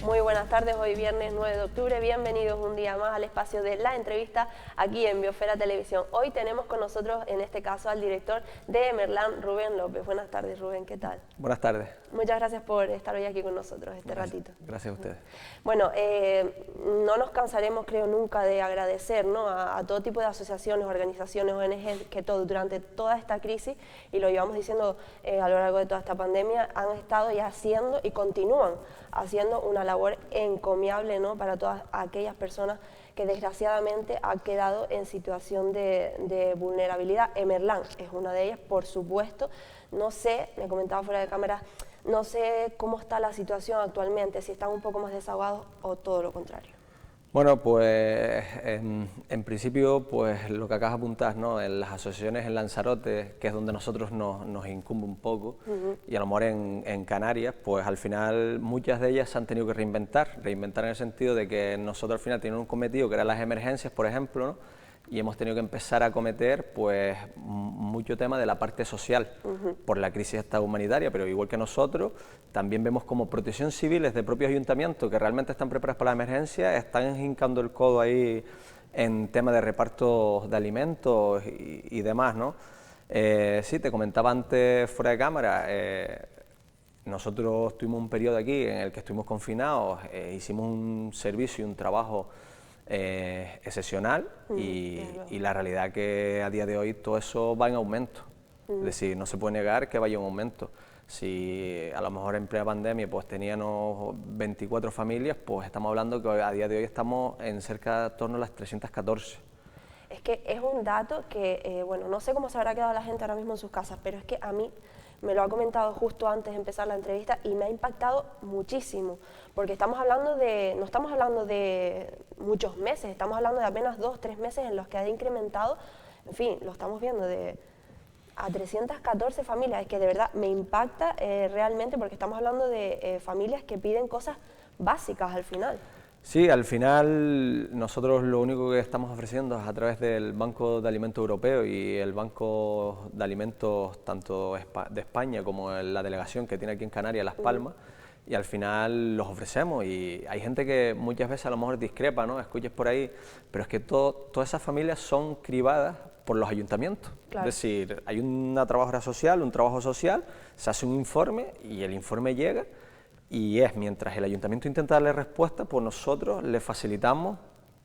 Muy buenas tardes, hoy viernes 9 de octubre, bienvenidos un día más al espacio de la entrevista aquí en Biosfera Televisión. Hoy tenemos con nosotros, en este caso, al director de Emerlan, Rubén López. Buenas tardes, Rubén, ¿qué tal? Buenas tardes. Muchas gracias por estar hoy aquí con nosotros ratito. Gracias a ustedes. Bueno, no nos cansaremos, creo, nunca de agradecer, ¿no?, a todo tipo de asociaciones, organizaciones, ONG, que durante toda esta crisis, y lo llevamos diciendo a lo largo de toda esta pandemia, han estado ya haciendo y continúan haciendo una labor encomiable, ¿no?, para todas aquellas personas que desgraciadamente han quedado en situación de vulnerabilidad. Emerlan es una de ellas, por supuesto. No sé, me comentaba fuera de cámara, no sé cómo está la situación actualmente, si están un poco más desahogados o todo lo contrario. Bueno, pues en principio, pues lo que acabas de apuntar, ¿no?, en las asociaciones en Lanzarote, que es donde nosotros nos incumbe un poco, y a lo mejor en Canarias, pues al final muchas de ellas se han tenido que reinventar en el sentido de que nosotros al final teníamos un cometido que eran las emergencias, por ejemplo, ¿no?, y hemos tenido que empezar a acometer pues mucho tema de la parte social por la crisis esta humanitaria, pero igual que nosotros también vemos como protección civil de propios ayuntamientos que realmente están preparados para la emergencia, están hincando el codo ahí en tema de reparto de alimentos y demás, ¿no? Sí, te comentaba antes fuera de cámara, nosotros tuvimos un periodo aquí en el que estuvimos confinados, hicimos un servicio y un trabajo excepcional y la realidad que a día de hoy todo eso va en aumento, es decir, no se puede negar que vaya en aumento. Si a lo mejor en plena pandemia pues teníamos 24 familias, pues estamos hablando que a día de hoy estamos en cerca de torno a las 314. Es que es un dato que, bueno, no sé cómo se habrá quedado la gente ahora mismo en sus casas, pero es que a mí me lo ha comentado justo antes de empezar la entrevista y me ha impactado muchísimo, porque estamos hablando no estamos hablando de muchos meses, estamos hablando de apenas 2 o 3 meses en los que ha incrementado, en fin, lo estamos viendo a 314 familias. Es que de verdad me impacta realmente, porque estamos hablando de familias que piden cosas básicas al final. Sí, al final nosotros lo único que estamos ofreciendo es a través del Banco de Alimentos Europeo y el Banco de Alimentos tanto de España como la delegación que tiene aquí en Canarias, Las Palmas, y al final los ofrecemos y hay gente que muchas veces a lo mejor discrepa, ¿no?, escuches por ahí, pero es que todas esas familias son cribadas por los ayuntamientos. Claro. Es decir, hay una trabajadora social, un trabajo social, se hace un informe y el informe llega. Y mientras el ayuntamiento intenta darle respuesta, pues nosotros le facilitamos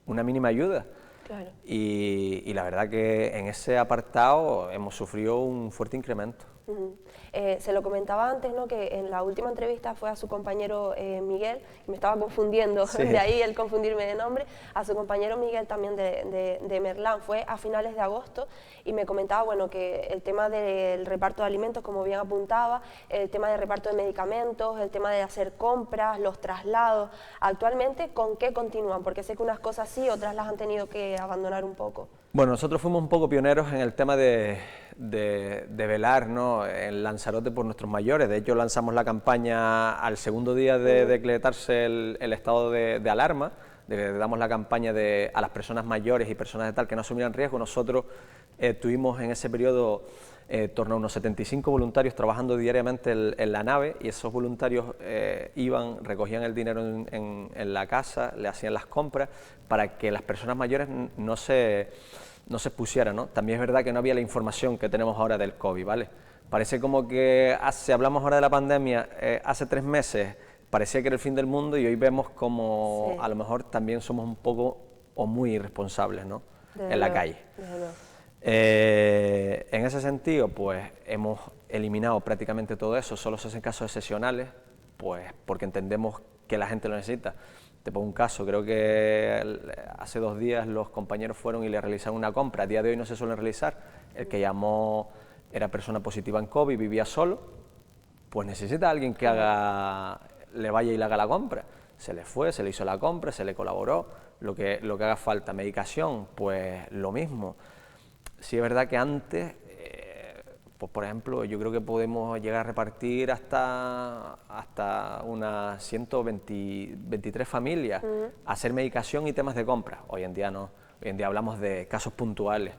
una mínima ayuda. Claro. Y la verdad que en ese apartado hemos sufrido un fuerte incremento. Se lo comentaba antes, ¿no?, que en la última entrevista fue a su compañero Miguel, que me estaba confundiendo, sí. De ahí el confundirme de nombre, a su compañero Miguel también de Emerlan, fue a finales de agosto, y me comentaba, bueno, que el tema del reparto de alimentos, como bien apuntaba, el tema de reparto de medicamentos, el tema de hacer compras, los traslados, actualmente, ¿con qué continúan? Porque sé que unas cosas sí, otras las han tenido que abandonar un poco. Bueno, nosotros fuimos un poco pioneros en el tema de velar, ¿no?, en Lanzarote por nuestros mayores. De hecho, lanzamos la campaña al segundo día de decretarse el estado de alarma, damos la campaña a las personas mayores y personas de tal que no asumieran riesgo. Nosotros tuvimos en ese periodo torno a unos 75 voluntarios trabajando diariamente en la nave, y esos voluntarios iban, recogían el dinero en la casa, le hacían las compras para que las personas mayores no se expusieran, ¿no? También es verdad que no había la información que tenemos ahora del COVID, ¿vale? Parece como que hablamos ahora de la pandemia, hace 3 meses parecía que era el fin del mundo, y hoy vemos como sí, a lo mejor también somos un poco o muy irresponsables, ¿no?, en la calle. En ese sentido, pues hemos eliminado prácticamente todo eso, solo se hacen casos excepcionales, pues porque entendemos que la gente lo necesita. Te pongo un caso, creo que hace 2 días los compañeros fueron y le realizaron una compra, a día de hoy no se suelen realizar, el que llamó era persona positiva en COVID, vivía solo, pues necesita a alguien que le vaya y le haga la compra. Se le fue, se le hizo la compra, se le colaboró, lo que haga falta. Medicación, pues lo mismo. Sí es verdad que antes, pues por ejemplo, yo creo que podemos llegar a repartir hasta unas 123 familias, hacer medicación y temas de compra. Hoy en día no, hoy en día hablamos de casos puntuales.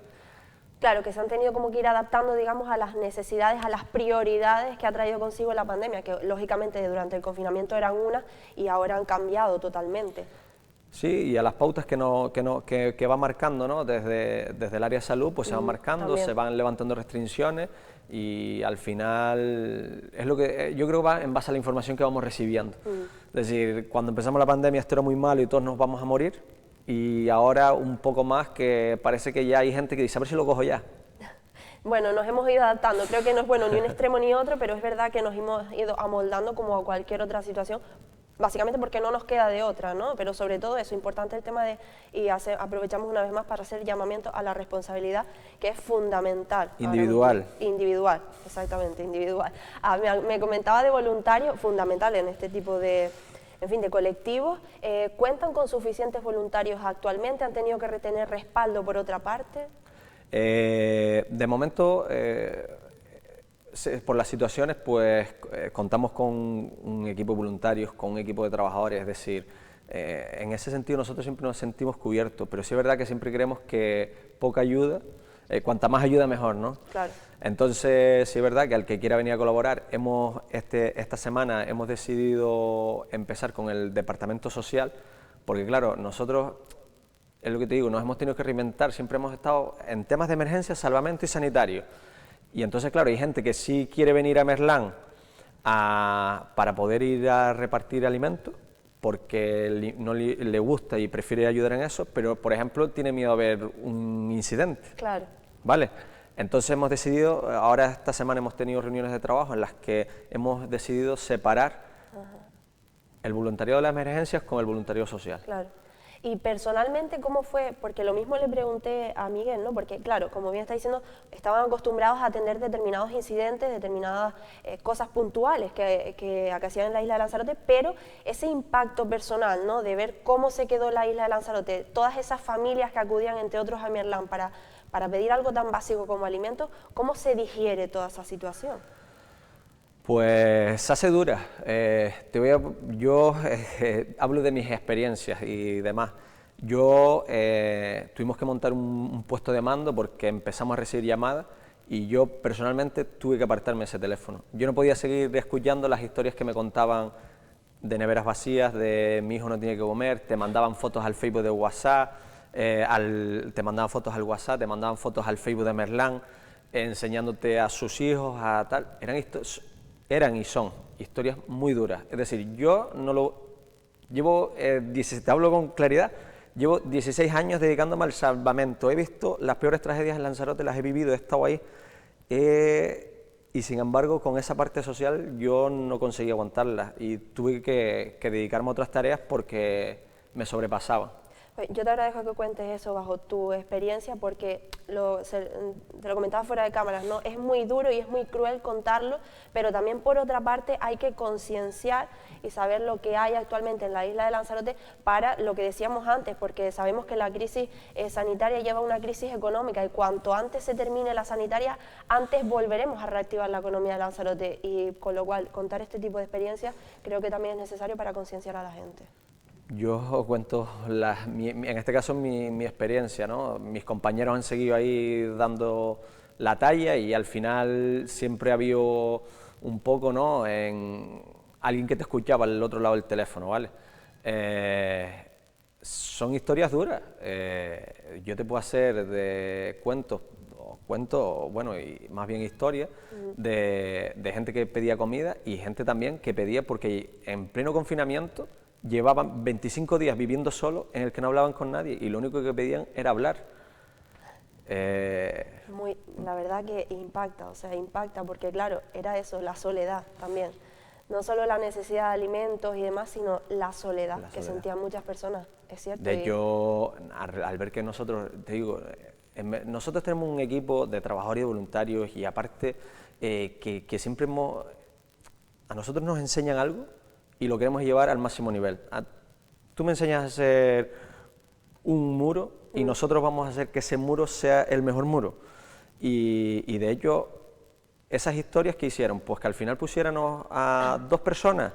Claro, que se han tenido como que ir adaptando, digamos, a las necesidades, a las prioridades que ha traído consigo la pandemia, que lógicamente durante el confinamiento eran unas y ahora han cambiado totalmente. Sí, y a las pautas que va marcando, ¿no? Desde el área de salud, pues se van marcando, también. se van levantando restricciones y al final es lo que yo creo que va en base a la información que vamos recibiendo. Es decir, cuando empezamos la pandemia esto era muy malo y todos nos vamos a morir, y ahora un poco más que parece que ya hay gente que dice, a ver si lo cojo ya. Bueno, nos hemos ido adaptando, creo que no es bueno ni un extremo ni otro, pero es verdad que nos hemos ido amoldando como a cualquier otra situación, básicamente porque no nos queda de otra, ¿no? Pero sobre todo eso, importante el tema de, y aprovechamos una vez más para hacer llamamiento a la responsabilidad, que es fundamental. Individual. Individual, exactamente, individual. Me comentaba de voluntario, fundamental en este tipo de, en fin, de colectivos. ¿Cuentan con suficientes voluntarios actualmente? ¿Han tenido que retener respaldo por otra parte? De momento, por las situaciones, pues contamos con un equipo de voluntarios, con un equipo de trabajadores, es decir, en ese sentido nosotros siempre nos sentimos cubiertos, pero sí es verdad que siempre creemos que poca ayuda, cuanta más ayuda mejor, ¿no? Claro. Entonces sí es verdad que al que quiera venir a colaborar, esta semana hemos decidido empezar con el departamento social, porque claro, nosotros, es lo que te digo, nos hemos tenido que reinventar, siempre hemos estado en temas de emergencia, salvamento y sanitario. Y entonces, claro, hay gente que sí quiere venir a Merlán para poder ir a repartir alimentos, porque no le gusta y prefiere ayudar en eso, pero, por ejemplo, tiene miedo a ver un incidente. Claro. ¿Vale? Entonces hemos decidido, ahora esta semana hemos tenido reuniones de trabajo en las que hemos decidido separar el voluntariado de las emergencias con el voluntariado social. Claro. Y personalmente, ¿cómo fue? Porque lo mismo le pregunté a Miguel, ¿no? Porque, claro, como bien está diciendo, estaban acostumbrados a atender determinados incidentes, determinadas cosas puntuales que acaecían en la isla de Lanzarote, pero ese impacto personal, ¿no? De ver cómo se quedó la isla de Lanzarote, todas esas familias que acudían, entre otros, a Merlán para pedir algo tan básico como alimentos, ¿cómo se digiere toda esa situación? Pues se hace dura. Yo hablo de mis experiencias y demás. Tuvimos que montar un puesto de mando porque empezamos a recibir llamadas y yo personalmente tuve que apartarme ese teléfono. Yo no podía seguir escuchando las historias que me contaban de neveras vacías, de mi hijo no tiene que comer, te mandaban fotos al Facebook de WhatsApp, te mandaban fotos al WhatsApp, te mandaban fotos al Facebook de Merlán, enseñándote a sus hijos, a tal. Eran y son historias muy duras. Es decir, yo no lo llevo, te hablo con claridad, llevo 16 años dedicándome al salvamento. He visto las peores tragedias en Lanzarote, las he vivido, he estado ahí. Y sin embargo, con esa parte social yo no conseguí aguantarla y tuve que dedicarme a otras tareas porque me sobrepasaban. Yo te agradezco que cuentes eso bajo tu experiencia porque te lo comentaba fuera de cámaras, ¿no? Es muy duro y es muy cruel contarlo, pero también por otra parte hay que concienciar y saber lo que hay actualmente en la isla de Lanzarote para lo que decíamos antes, porque sabemos que la crisis sanitaria lleva a una crisis económica y cuanto antes se termine la sanitaria, antes volveremos a reactivar la economía de Lanzarote y con lo cual contar este tipo de experiencias creo que también es necesario para concienciar a la gente. Yo os cuento, en este caso, mi experiencia, ¿no? Mis compañeros han seguido ahí dando la talla y al final siempre ha habido un poco, ¿no?, en alguien que te escuchaba al otro lado del teléfono, ¿vale? Son historias duras. Yo te puedo hacer de cuentos, bueno, y más bien historias, de gente que pedía comida y gente también que pedía, porque en pleno confinamiento llevaban 25 días viviendo solos en el que no hablaban con nadie y lo único que pedían era hablar. La verdad que impacta, o sea, impacta porque claro, era eso, la soledad también. No solo la necesidad de alimentos y demás, sino la soledad que sentían muchas personas, es cierto. De hecho, al ver que nosotros, te digo, nosotros tenemos un equipo de trabajadores y voluntarios y aparte que siempre a nosotros nos enseñan algo y lo queremos llevar al máximo nivel. Tú me enseñas a hacer un muro y nosotros vamos a hacer que ese muro sea el mejor muro. Y de hecho, esas historias que hicieron, pues que al final pusieran a 2 personas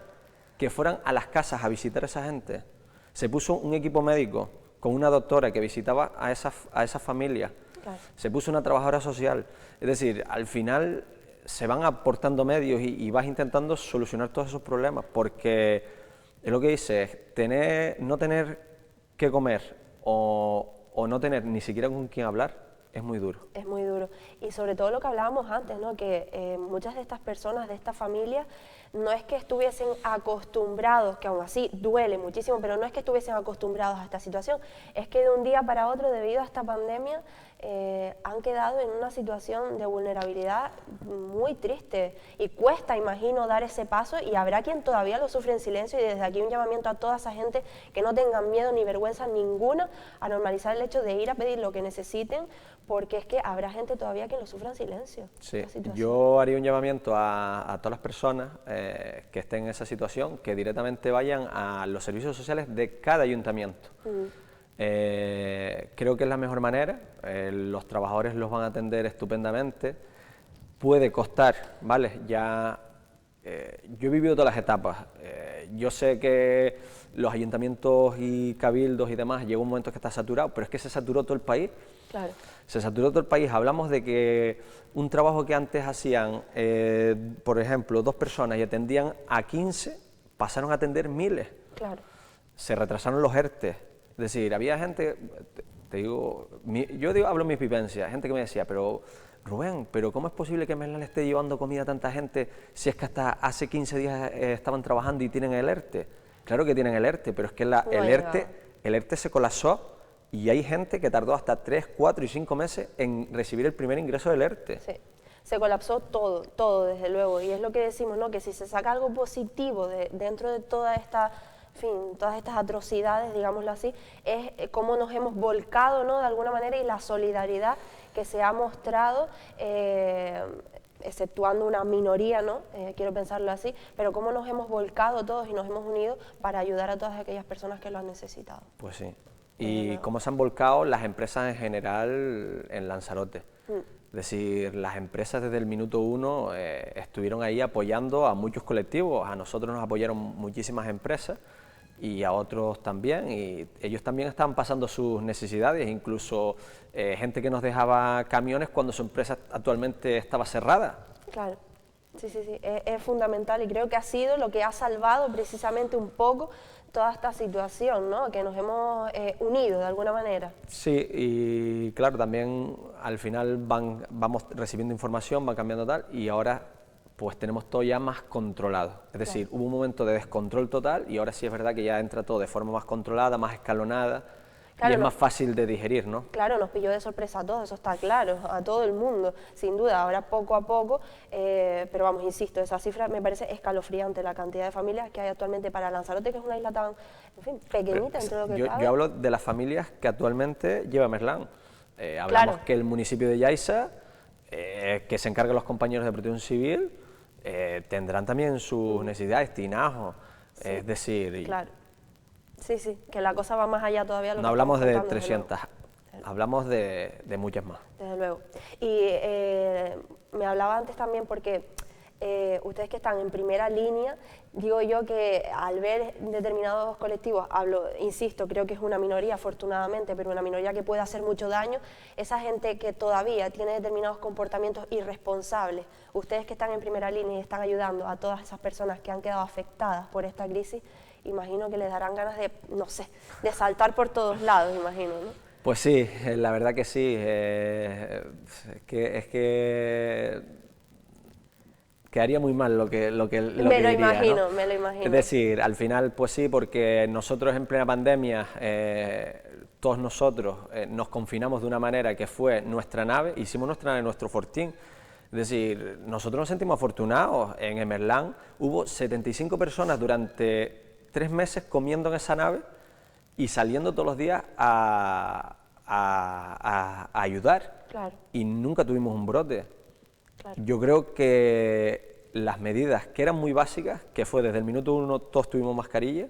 que fueran a las casas a visitar a esa gente. Se puso un equipo médico con una doctora que visitaba a esas familias Claro. se puso una trabajadora social. Es decir, al final se van aportando medios y vas intentando solucionar todos esos problemas, porque es lo que dices, no tener que comer o no tener ni siquiera con quién hablar, es muy duro. Es muy duro. Y sobre todo lo que hablábamos antes, ¿no? Que muchas de estas personas, de esta familia, no es que estuviesen acostumbrados, que aún así duele muchísimo, pero no es que estuviesen acostumbrados a esta situación, es que de un día para otro, debido a esta pandemia, han quedado en una situación de vulnerabilidad muy triste y cuesta, imagino, dar ese paso, y habrá quien todavía lo sufre en silencio, y desde aquí un llamamiento a toda esa gente que no tengan miedo ni vergüenza ninguna a normalizar el hecho de ir a pedir lo que necesiten, porque es que habrá gente todavía que lo sufra en silencio. Sí, yo haría un llamamiento a todas las personas que estén en esa situación, que directamente vayan a los servicios sociales de cada ayuntamiento. Creo que es la mejor manera, los trabajadores los van a atender estupendamente, puede costar, ¿vale? Ya, yo he vivido todas las etapas, yo sé que los ayuntamientos y cabildos y demás, llega un momento que está saturado, pero es que se saturó todo el país. Claro. Se saturó todo el país. Hablamos de que un trabajo que antes hacían, por ejemplo, 2 personas y atendían a 15, pasaron a atender miles. Claro. Se retrasaron los ERTE. Es decir, había gente, hablo de mis vivencias, gente que me decía, pero Rubén, ¿pero cómo es posible que Meslan le esté llevando comida a tanta gente si es que hasta hace 15 días estaban trabajando y tienen el ERTE? Claro que tienen el ERTE, pero es que el ERTE se colapsó. Y hay gente que tardó hasta 3, 4 y 5 meses en recibir el primer ingreso del ERTE. Sí, se colapsó todo desde luego, y es lo que decimos, ¿no? Que si se saca algo positivo dentro de toda esta, en fin, todas estas atrocidades, digámoslo así, es cómo nos hemos volcado, ¿no? De alguna manera, y la solidaridad que se ha mostrado, exceptuando una minoría, ¿no? Quiero pensarlo así, pero cómo nos hemos volcado todos y nos hemos unido para ayudar a todas aquellas personas que lo han necesitado. Pues sí. Y cómo se han volcado las empresas en general en Lanzarote. Es decir, las empresas desde el minuto 1 estuvieron ahí apoyando a muchos colectivos. A nosotros nos apoyaron muchísimas empresas y a otros también. Y ellos también estaban pasando sus necesidades, incluso gente que nos dejaba camiones cuando su empresa actualmente estaba cerrada. Claro. Sí, es fundamental, y creo que ha sido lo que ha salvado precisamente un poco toda esta situación, ¿no? Que nos hemos unido de alguna manera. Sí, y claro, también al final vamos recibiendo información, van cambiando tal, y ahora pues tenemos todo ya más controlado. Es decir, hubo un momento de descontrol total y ahora sí es verdad que ya entra todo de forma más controlada, más escalonada. Claro, y es más fácil de digerir, ¿no? Claro, nos pilló de sorpresa a todos, eso está claro, a todo el mundo, sin duda, ahora poco a poco, pero vamos, insisto, esa cifra me parece escalofriante, la cantidad de familias que hay actualmente para Lanzarote, que es una isla tan, en fin, pequeñita entre lo que cabe. Yo hablo de las familias que actualmente lleva Meslan. Hablamos que el municipio de Yaiza, que se encargan los compañeros de Protección Civil, tendrán también sus necesidades, Tinajo, es decir... Claro. Sí, que la cosa va más allá todavía. No hablamos de 300, hablamos de muchas más. Desde luego. Y me hablaba antes también porque ustedes que están en primera línea, digo yo que al ver determinados colectivos, insisto, creo que es una minoría afortunadamente, pero una minoría que puede hacer mucho daño, esa gente que todavía tiene determinados comportamientos irresponsables, ustedes que están en primera línea y están ayudando a todas esas personas que han quedado afectadas por esta crisis, imagino que les darán ganas de, no sé, de saltar por todos lados, imagino, ¿no? Pues sí, la verdad que sí, es que quedaría muy mal lo que me lo imagino, ¿no? Me lo imagino. Es decir, al final, pues sí, porque nosotros en plena pandemia, todos nosotros nos confinamos de una manera que fue nuestra nave, hicimos nuestra nave, nuestro fortín. Es decir, nosotros nos sentimos afortunados. En Emerlán hubo 75 personas durante 3 meses comiendo en esa nave y saliendo todos los días a ayudar. Claro. Y nunca tuvimos un brote. Claro. Yo creo que las medidas que eran muy básicas, que fue desde el minuto 1 todos tuvimos mascarilla,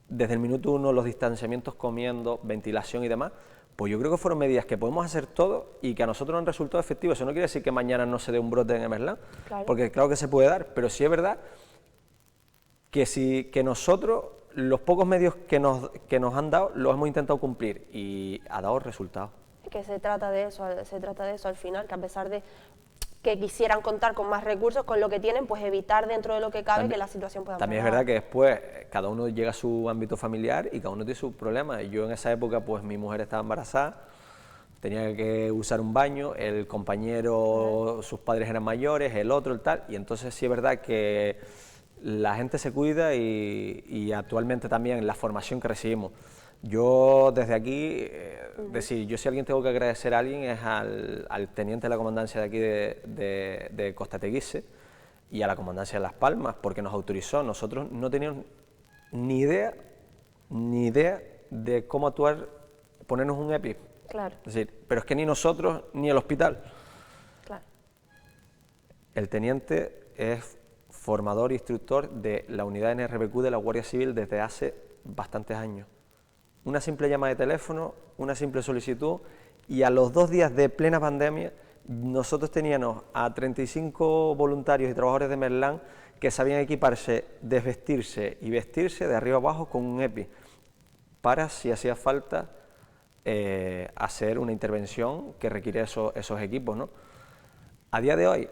desde el minuto 1 los distanciamientos comiendo, ventilación y demás, pues yo creo que fueron medidas que podemos hacer todos y que a nosotros nos han resultado efectivos. Eso no quiere decir que mañana no se dé un brote en Emerlán, claro, porque claro que se puede dar, pero sí es verdad que nosotros, los pocos medios que nos han dado, los hemos intentado cumplir y ha dado resultados. Que se trata de eso al final, que a pesar de que quisieran contar con más recursos, con lo que tienen, pues evitar dentro de lo que cabe que la situación pueda También empeorar. es verdad que después cada uno llega a su ámbito familiar y cada uno tiene sus problemas. Yo en esa época, pues mi mujer estaba embarazada, tenía que usar un baño, el compañero, sus padres eran mayores, el otro, el tal, y entonces sí es verdad que la gente se cuida y actualmente también la formación que recibimos. Yo desde aquí, decir, yo si alguien tengo que agradecer a alguien es al teniente de la comandancia de aquí de Costa Teguise y a la comandancia de Las Palmas, porque nos autorizó. Nosotros no teníamos ni idea de cómo actuar, ponernos un EPI. Claro. Es decir, pero es que ni nosotros ni el hospital. Claro. El teniente es formador e instructor de la unidad NRBQ de la Guardia Civil desde hace bastantes años. Una simple llamada de teléfono, una simple solicitud, y a los 2 días de plena pandemia nosotros teníamos a 35 voluntarios y trabajadores de Merlán que sabían equiparse, desvestirse y vestirse de arriba abajo con un EPI para, si hacía falta, hacer una intervención que requiere esos equipos, ¿no? A día de hoy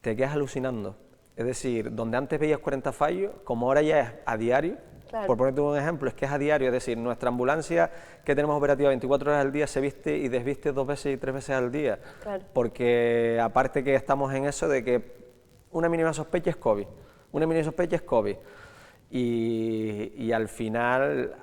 te quedas alucinando, es decir, donde antes veías 40 fallos, como ahora ya es a diario. Claro. Por ponerte un ejemplo, es que es a diario, es decir, nuestra ambulancia que tenemos operativa 24 horas al día se viste y desviste 2 veces y 3 veces al día, claro. Porque aparte que estamos en eso de que una mínima sospecha es COVID, y al final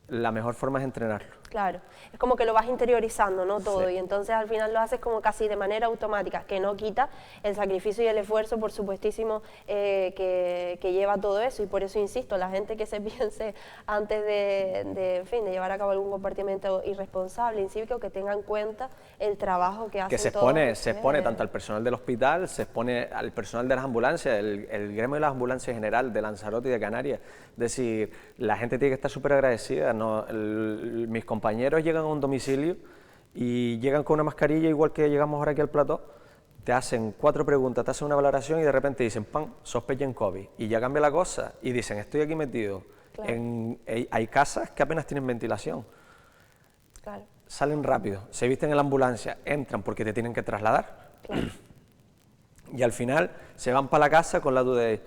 la mejor forma es entrenarlo. Claro, es como que lo vas interiorizando, ¿no? Todo, sí. Y entonces al final lo haces como casi de manera automática, que no quita el sacrificio y el esfuerzo, por supuestísimo, que lleva todo eso, y por eso insisto, la gente que se piense antes de llevar a cabo algún comportamiento irresponsable, incívico, que tenga en cuenta el trabajo que hacen que se expone tanto al personal del hospital, se expone al personal de las ambulancias, el gremio de las ambulancias en general, de Lanzarote y de Canarias. Es decir, la gente tiene que estar súper agradecida, ¿no? Mis compañeros llegan a un domicilio y llegan con una mascarilla igual que llegamos ahora aquí al plató, te hacen 4 preguntas, te hacen una valoración y de repente dicen, ¡pam!, sospechen COVID, y ya cambia la cosa, y dicen, estoy aquí metido, claro. Hay casas que apenas tienen ventilación, claro. Salen rápido, se visten en la ambulancia, entran porque te tienen que trasladar, claro. Y al final se van para la casa con la duda de,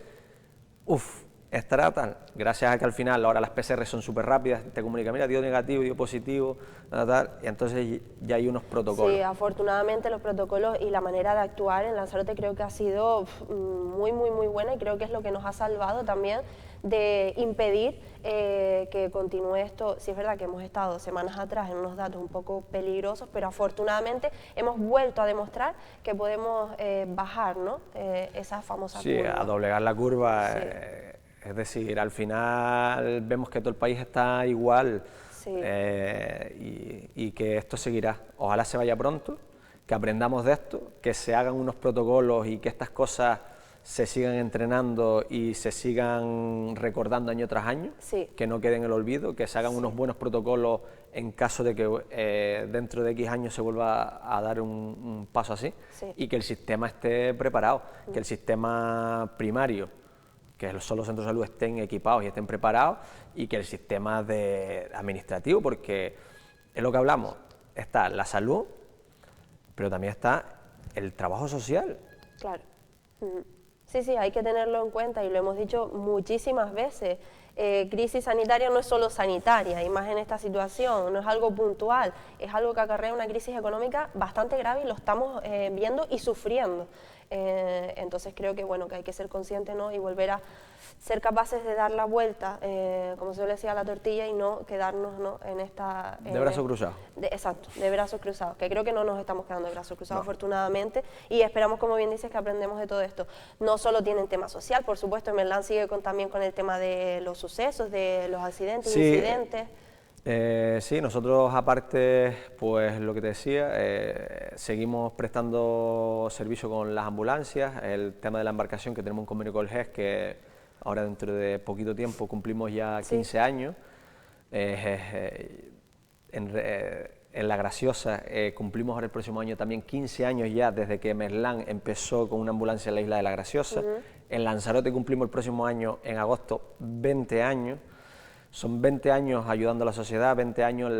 uff, estará tal, gracias a que al final ahora las PCR son súper rápidas, te comunica, mira, dio negativo, dio positivo, tal, y entonces ya hay unos protocolos. Sí, afortunadamente los protocolos y la manera de actuar en Lanzarote creo que ha sido muy buena, y creo que es lo que nos ha salvado también de impedir que continúe esto. Sí, es verdad que hemos estado semanas atrás en unos datos un poco peligrosos, pero afortunadamente hemos vuelto a demostrar que podemos bajar, ¿no? Esa famosa curva. Sí, a doblegar la curva. Sí. Es decir, al final vemos que todo el país está igual, sí. Y que esto seguirá. Ojalá se vaya pronto, que aprendamos de esto, que se hagan unos protocolos y que estas cosas se sigan entrenando y se sigan recordando año tras año, sí. Que no quede en el olvido, que se hagan, sí. Unos buenos protocolos en caso de que dentro de X años se vuelva a dar un paso así, sí. Y que el sistema esté preparado, que el sistema primario, que son los centros de salud, estén equipados y estén preparados, y que el sistema administrativo, porque es lo que hablamos, está la salud, pero también está el trabajo social. Claro. Sí, hay que tenerlo en cuenta, y lo hemos dicho muchísimas veces. Crisis sanitaria no es solo sanitaria, y más en esta situación, no es algo puntual, es algo que acarrea una crisis económica bastante grave, y lo estamos viendo y sufriendo. Entonces creo que, bueno, que hay que ser conscientes, ¿no? Y volver a ser capaces de dar la vuelta, como se le decía, a la tortilla, y no quedarnos, ¿no? en esta... de brazos cruzados. Exacto, de brazos cruzados, que creo que no nos estamos quedando de brazos cruzados, no. Afortunadamente, y esperamos, como bien dices, que aprendemos de todo esto. No solo tienen tema social, por supuesto, Merlán sigue también con el tema de los sucesos, de los accidentes, sí. Incidentes. Sí, nosotros aparte, pues lo que te decía, seguimos prestando servicio con las ambulancias, el tema de la embarcación, que tenemos un convenio con el GES, que ahora dentro de poquito tiempo cumplimos ya 15 sí. años, en La Graciosa cumplimos ahora el próximo año también 15 años ya desde que Merlán empezó con una ambulancia en la isla de La Graciosa, en Lanzarote cumplimos el próximo año, en agosto, 20 años, Son 20 años ayudando a la sociedad, 20 años,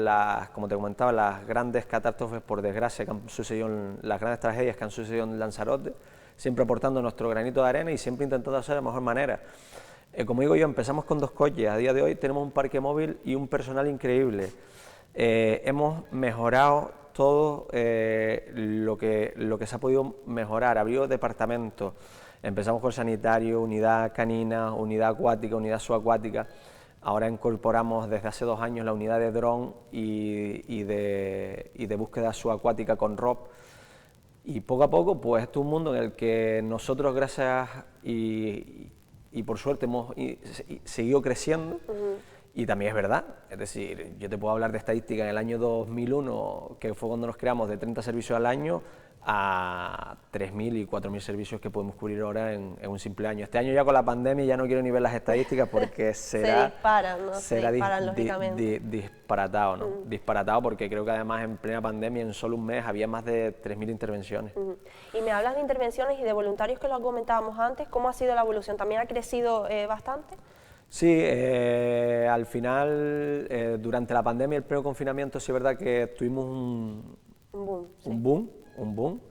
como te comentaba, las grandes catástrofes, por desgracia, que han sucedido, las grandes tragedias que han sucedido en Lanzarote, siempre aportando nuestro granito de arena y siempre intentando hacer de la mejor manera. Como digo yo, empezamos con 2 coches, a día de hoy tenemos un parque móvil y un personal increíble. Hemos mejorado todo lo que se ha podido mejorar, abrió departamentos, empezamos con sanitario, unidad canina, unidad acuática, unidad subacuática. Ahora incorporamos desde hace 2 años la unidad de dron y de búsqueda subacuática con ROV. Y poco a poco, pues esto es un mundo en el que nosotros, gracias y por suerte, hemos seguido creciendo. Y también es verdad, es decir, yo te puedo hablar de estadística en el año 2001, que fue cuando nos creamos, de 30 servicios al año, a 3.000 y 4.000 servicios que podemos cubrir ahora en un simple año. Este año ya con la pandemia ya no quiero ni ver las estadísticas porque será... se disparan, ¿no? Será se disparan, lógicamente. Disparatado, ¿no? Disparatado, porque creo que además en plena pandemia, en solo un mes, había más de 3.000 intervenciones. Y me hablas de intervenciones y de voluntarios, que lo comentábamos antes. ¿Cómo ha sido la evolución? ¿También ha crecido bastante? Sí, al final, durante la pandemia, el pleno confinamiento, sí es verdad que tuvimos un boom,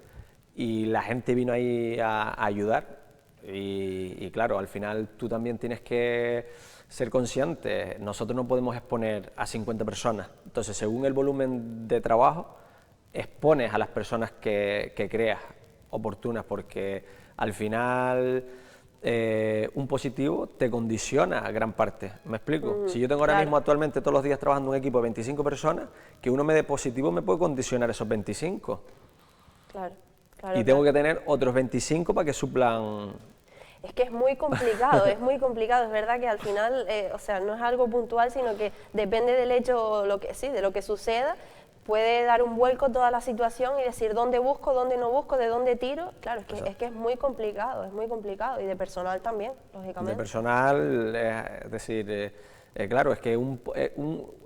y la gente vino ahí a ayudar, y claro, al final tú también tienes que ser consciente, nosotros no podemos exponer a 50 personas, entonces según el volumen de trabajo, expones a las personas que creas oportunas, porque al final... un positivo te condiciona a gran parte, ¿me explico? Si yo tengo ahora mismo actualmente todos los días trabajando en un equipo de 25 personas, que uno me dé positivo me puede condicionar esos 25. Claro, y tengo que tener otros 25 para que suplan... Es que es muy complicado, es verdad que al final, o sea, no es algo puntual, sino que depende del hecho, de lo que suceda, puede dar un vuelco toda la situación y decir dónde busco, dónde no busco, de dónde tiro. Claro, es que es muy complicado, y de personal también, lógicamente. De personal, es decir, claro, es que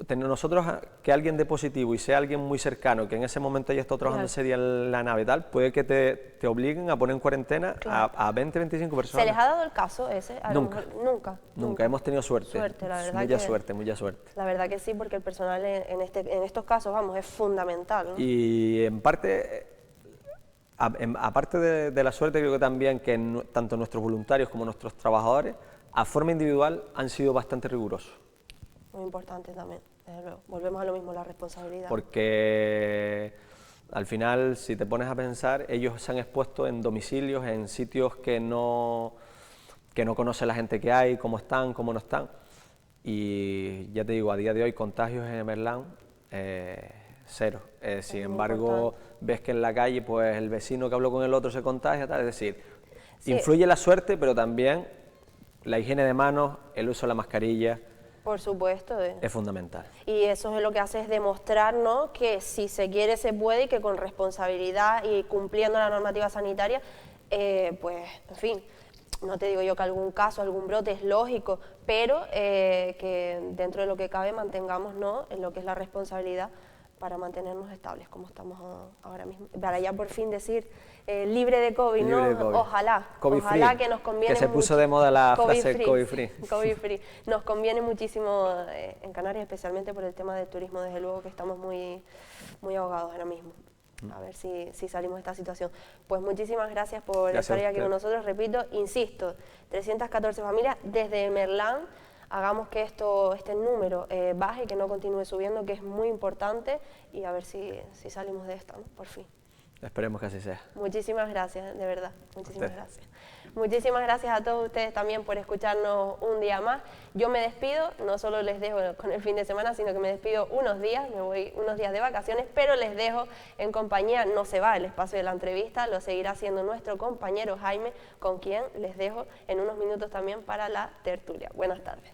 tener nosotros que alguien de positivo y sea alguien muy cercano, que en ese momento haya estado trabajando ese día en la nave y tal, puede que te obliguen a poner en cuarentena a 20, 25 personas. ¿Se les ha dado el caso ese? Nunca, hemos tenido suerte. La verdad mucha suerte. La verdad que sí, porque el personal en estos casos, vamos, es fundamental, ¿no? Y en parte... aparte de la suerte, creo que también que tanto nuestros voluntarios como nuestros trabajadores, a forma individual, han sido bastante rigurosos. Muy importante también, desde luego. Volvemos a lo mismo, la responsabilidad. Porque al final, si te pones a pensar, ellos se han expuesto en domicilios, en sitios que no conoce la gente que hay, cómo están, cómo no están. Y ya te digo, a día de hoy, contagios en Merlán, cero. Sin embargo, ves que en la calle, pues el vecino que habló con el otro se contagia, tal. Es decir, influye la suerte, pero también la higiene de manos, el uso de la mascarilla. Por supuesto. Es fundamental. Y eso es lo que hace, es demostrar, ¿no?, que si se quiere se puede, y que con responsabilidad y cumpliendo la normativa sanitaria, pues, en fin, no te digo yo que algún caso, algún brote es lógico, pero que dentro de lo que cabe mantengamos, ¿no?, en lo que es la responsabilidad, para mantenernos estables como estamos ahora mismo, para ya por fin decir libre de COVID, ¿no? De COVID. Ojalá que nos conviene. Que se puso de moda la frase COVID free. COVID free. Nos conviene muchísimo en Canarias, especialmente por el tema del turismo, desde luego que estamos muy ahogados ahora mismo. A ver si salimos de esta situación. Pues muchísimas gracias por estar aquí con nosotros. Repito, insisto, 314 familias desde Merlán. Hagamos que este número baje, que no continúe subiendo, que es muy importante, y a ver si salimos de esta, ¿no?, por fin. Esperemos que así sea. Muchísimas gracias, de verdad, muchísimas gracias. Muchísimas gracias a todos ustedes también por escucharnos un día más. Yo me despido, no solo les dejo con el fin de semana, sino que me despido unos días, me voy unos días de vacaciones, pero les dejo en compañía, no se va el espacio de la entrevista, lo seguirá haciendo nuestro compañero Jaime, con quien les dejo en unos minutos también para la tertulia. Buenas tardes.